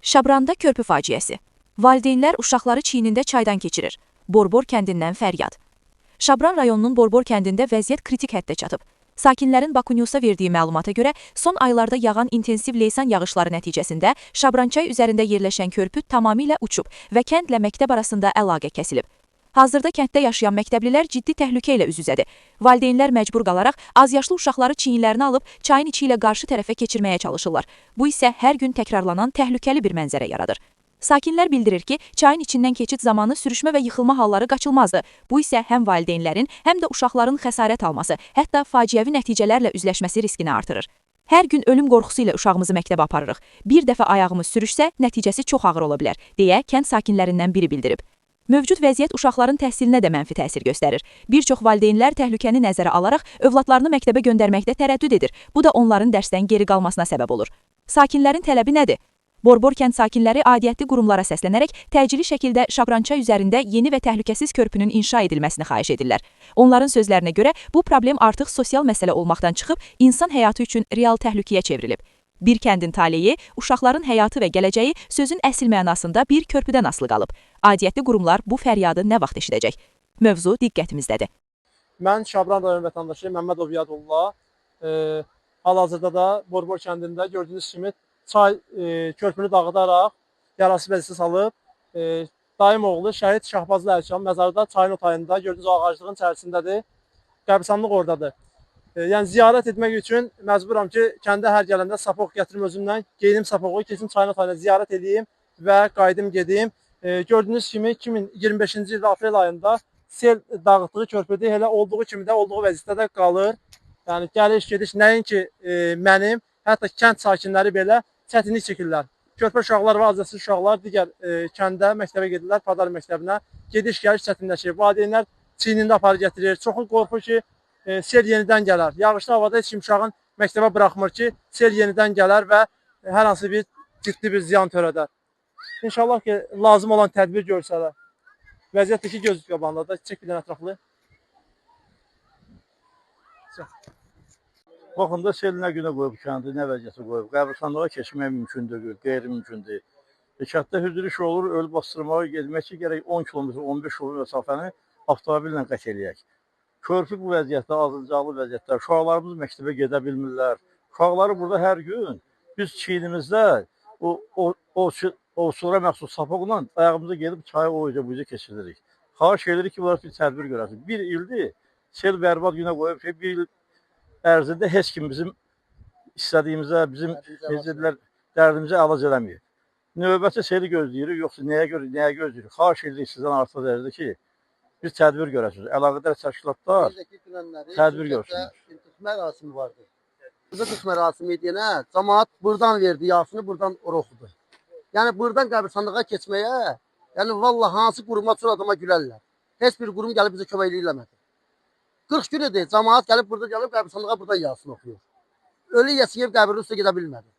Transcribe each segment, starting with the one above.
Şabranda körpü faciəsi. Valideynlər uşaqları çiynində çaydan keçirir. Borbor kəndindən fəryad. Şabran rayonunun Borbor kəndində vəziyyət kritik həddə çatıb. Sakinlərin Bakunewsa verdiyi məlumata görə, son aylarda yağan intensiv leysan yağışları nəticəsində Şabrançay üzərində yerləşən körpü tamamilə uçub və kəndlə məktəb arasında əlaqə kəsilib. Hazırda kənddə yaşayan məktəblilər ciddi təhlükə ilə üz-üzədir. Valideynlər məcbur qalaraq azyaşlı uşaqları çiyinlərinə alıb çayın içi ilə qarşı tərəfə keçirməyə çalışırlar. Bu isə hər gün təkrarlanan təhlükəli bir mənzərə yaradır. Sakinlər bildirir ki, çayın içindən keçid zamanı sürüşmə və yıxılma halları qaçılmazdır. Bu isə həm valideynlərin, həm də uşaqların xəsarət alması, hətta faciəvi nəticələrlə üzləşməsi riskini artırır. Hər gün ölüm qorxusu ilə uşağımızı məktəbə aparırıq. Bir dəfə ayağımız sürüşsə, nəticəsi çox ağır ola bilər, deyə kənd sakinlərindən biri bildirib. Mövcud vəziyyət uşaqların təhsilinə də mənfi təsir göstərir. Bir çox valideynlər təhlükəni nəzərə alaraq övladlarını məktəbə göndərməkdə tərəddüd edir. Bu da onların dərsdən geri qalmasına səbəb olur. Sakinlərin tələbi nədir? Borbor kənd sakinləri aidiyyətli qurumlara səslənərək təcili şəkildə Şabrançay üzərində yeni və təhlükəsiz körpünün inşa edilməsini xahiş edirlər. Onların sözlərinə görə bu problem artıq sosial məsələ olmaqdan çıxıb insan həyatı üçün real təhlükəyə çevrilib. Bir kəndin taleyi, uşaqların həyatı və gələcəyi sözün əsl mənasında bir körpüdən asılı qalıb. Aidiyyətli qurumlar bu fəryadı nə vaxt eşidəcək? Mövzu diqqətimizdədir. Mən Şabran rayon vətəndaşı Məmmədov Yadullah. Hal-hazırda da Borbor kəndində gördüyünüz kimi çay körpünü dağıdaraq yarası vəziyyəti salıb. Dayım oğlu şəhid Şahbazlı Əlkan məzarda çayın o tayında gördüyünüz ağaclığın içərisindədir. Qəbristanlıq oradadır. Yəni ziyarət etmək üçün məcburam ki, kəndə hər gələndə sapoq gətirim özümdən, geyinim sapoğu, keçim çayın o tayına ziyarət edeyim və qayıdım gedim. Gördüyünüz kimi 2025-ci ildə aprel ayında sel dağıtdığı körpüdə elə olduğu kimi də olduğu vəziyyətdə qalır. Yəni gəliş-gediş nəinki mənim, hətta kənd sakinləri belə çətinlik çəkirlər. Körpə uşaqlar və azyaşlı uşaqlar digər kəndə, məktəbə gedirlər, Padar məktəbinə. Gediş-gəliş çətinləşir. Valideynlər çiynində aparı gətirir. Çoxu qorxur ki, sel yenidən gələr. Yağışlı havada heç kim uşağın məktəbə buraxmır ki, sel yenidən gələr və hər hansı bir ciddi bir ziyan törədər. İnşallah ki, lazım olan tədbir görsələr. Vəziyyətdəki göz qabağında çək bir dənə ətraflı. Baxın da sel nə günə qoyub kəndi, nə vəziyyəti qoyub. Qəbristanlığa keçmək mümkündür, qeyri-mümkündür. Kənddə hüdürüş olur, ölü bastırmağa getmək ki, gərək 10 km, 15 km məsafəni avtomobillə qət eləyək. Körpü bu vəziyyətdə, azıncaqlı vəziyyətdə. Uşaqlarımız məktəbə gedə bilmirlər. Uşaqları burada hər gün biz çiynimizdə o sura məxsus sapoqla ayağımıza gedib çayı o yüzə bu yüzə keçiririk. Xahiş edirik ki, bunlar bir tədbir görəsin. Bir ildir sel bərbad günə qoyub ki, bir il ərzində heç kim bizim istədiyimizə, bizim dərdimizə əlac eləməyib. Növbəti seli gözləyirik, yoxsa nəyə gözləyirik? Xahiş edirik sizdən artıq dərəcədə ki, bir tədbir görəsiniz. Əlaqədar təşkilatlar tədbir görsünlər. Qış mərasimi vardı. Burada qış mərasimi deyənə, cəmaət buradan verdi yasını, buradan ora oxudu. Yəni buradan qəbristanlığa keçməyə, yəni vallahi hansı quruma çox adama gülərlər. Heç bir qurum gəlib bizə kömək eləmədi. 40 gün idi, cəmaət gəlib burada gəlib qəbristanlığa buradan yasını oxuyur. Ölü yəsiyib qəbrin üstə gedə bilmədi.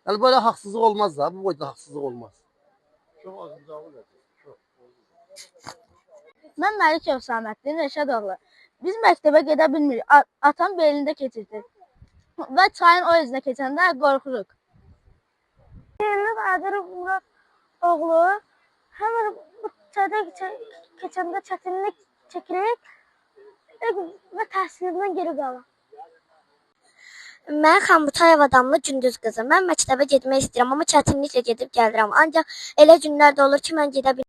Yəni böyle haqsızlıq olmaz da, bu boyda haqsızlıq olmaz. Çox azıncaqlı Mən Məlikov Saməddin Rəşadoğlu. Biz məktəbə gedə bilmirik. Atam belində keçirdi. Və çayın o yüzünə keçəndə qorxuruq. Elnur Adırov Murad oğlu həmin bu çayda keçəndə çətinlik çəkirik və təhsilimdən geri qalır. Mən Xanbutayeva adamlı Gündüz qızı. Mən məktəbə getmək istəyirəm, amma çətinliklə gedib gəlirəm. Ancaq elə günlər də olur ki, mən gedə bilmirəm.